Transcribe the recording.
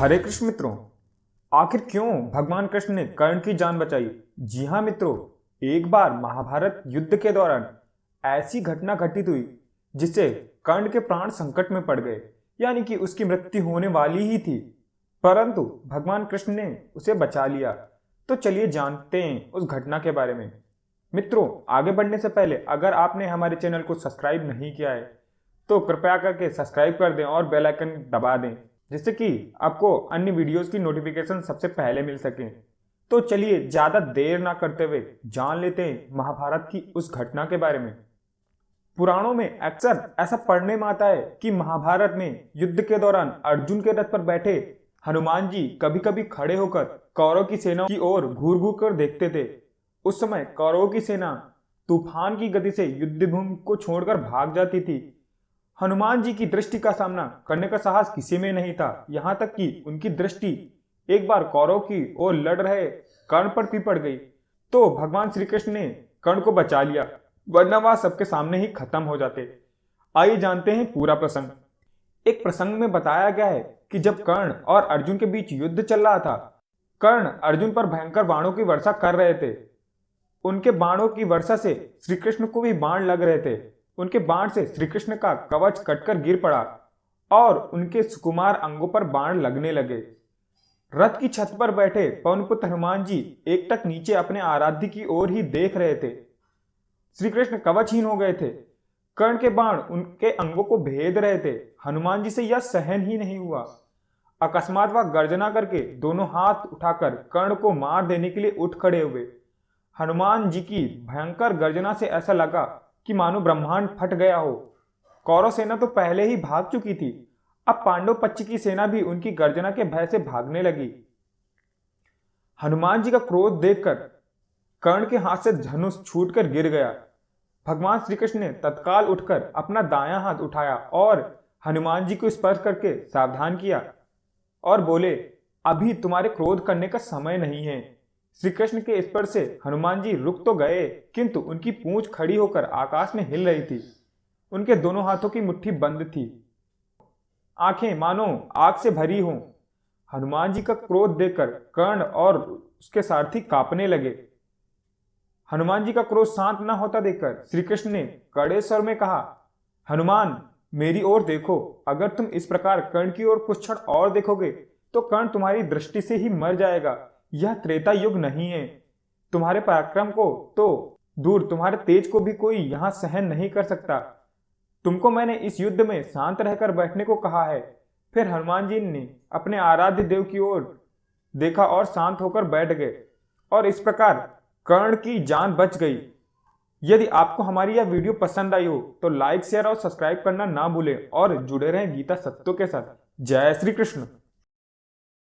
हरे कृष्ण मित्रों, आखिर क्यों भगवान कृष्ण ने कर्ण की जान बचाई? जी हाँ मित्रों, एक बार महाभारत युद्ध के दौरान ऐसी घटना घटित हुई जिससे कर्ण के प्राण संकट में पड़ गए, यानी कि उसकी मृत्यु होने वाली ही थी, परंतु भगवान कृष्ण ने उसे बचा लिया। तो चलिए जानते हैं उस घटना के बारे में। मित्रों, आगे बढ़ने से पहले अगर आपने हमारे चैनल को सब्सक्राइब नहीं किया है तो कृपया करके सब्सक्राइब कर दें और बेल आइकन दबा दें, जिससे कि आपको अन्य वीडियोस की नोटिफिकेशन सबसे पहले मिल सके। तो चलिए ज्यादा देर ना करते हुए जान लेते हैं महाभारत की उस घटना के बारे में। पुराणों में अक्सर ऐसा पढ़ने में आता है कि महाभारत में युद्ध के दौरान अर्जुन के रथ पर बैठे हनुमान जी कभी कभी खड़े होकर कौरव की सेना की ओर घूर घूर कर देखते थे। उस समय कौरवों की सेना तूफान की गति से युद्ध भूमि को छोड़कर भाग जाती थी। हनुमान जी की दृष्टि का सामना करने का साहस किसी में नहीं था, यहाँ तक कि उनकी दृष्टि एक बार कौरव की ओर लड़ रहे कर्ण पर भी पड़ गई। तो भगवान श्री कृष्ण ने कर्ण को बचा लिया, वरना वह सबके सामने ही खत्म हो जाते। आइए जानते हैं पूरा प्रसंग। एक प्रसंग में बताया गया है कि जब कर्ण और अर्जुन के बीच युद्ध चल रहा था, कर्ण अर्जुन पर भयंकर बाणों की वर्षा कर रहे थे। उनके बाणों की वर्षा से श्री कृष्ण को भी बाण लग रहे थे। उनके बाण से श्री कृष्ण का कवच कटकर गिर पड़ा और उनके सुकुमार अंगों पर बाण लगने लगे। रथ की छत पर बैठे पवनपुत्र हनुमान जी एकटक नीचे अपने आराध्य की ओर ही देख रहे थे। श्री कृष्ण कवचहीन हो गए थे। कर्ण के बाण उनके अंगों को भेद रहे थे। हनुमान जी से यह सहन ही नहीं हुआ। अकस्मात वह गर्जना करके दोनों हाथ उठाकर कर्ण को मार देने के लिए उठ खड़े हुए। हनुमान जी की भयंकर गर्जना से ऐसा लगा कि मानो ब्रह्मांड फट गया हो। कौरव सेना तो पहले ही भाग चुकी थी, अब पांडव पक्ष की सेना भी उनकी गर्जना के भय से भागने लगी। हनुमान जी का क्रोध देखकर कर्ण के हाथ से धनुष छूटकर गिर गया। भगवान श्री कृष्ण ने तत्काल उठकर अपना दायां हाथ उठाया और हनुमान जी को स्पर्श करके सावधान किया और बोले, अभी तुम्हारे क्रोध करने का समय नहीं है। श्री कृष्ण के स्पर्श से हनुमान जी रुक तो गए, किंतु उनकी पूंछ खड़ी होकर आकाश में हिल रही थी। उनके दोनों हाथों की मुट्ठी बंद थी, आंखें मानो आग से भरी हों। हनुमान जी का क्रोध देखकर कर्ण और उसके सारथी कांपने लगे। हनुमान जी का क्रोध शांत न होता देखकर श्री कृष्ण ने कड़े स्वर में कहा, हनुमान, मेरी ओर देखो। अगर तुम इस प्रकार कर्ण की ओर कुछ क्षण और देखोगे तो कर्ण तुम्हारी दृष्टि से ही मर जाएगा। यह त्रेता युग नहीं है। तुम्हारे पराक्रम को तो दूर, तुम्हारे तेज को भी कोई यहां सहन नहीं कर सकता। तुमको मैंने इस युद्ध में शांत रहकर बैठने को कहा है। फिर हनुमान जी ने अपने आराध्य देव की ओर देखा और शांत होकर बैठ गए, और इस प्रकार कर्ण की जान बच गई। यदि आपको हमारी यह वीडियो पसंद आई हो तो लाइक, शेयर और सब्सक्राइब करना ना भूलें और जुड़े रहें गीता सत्यों के साथ। जय श्री कृष्ण।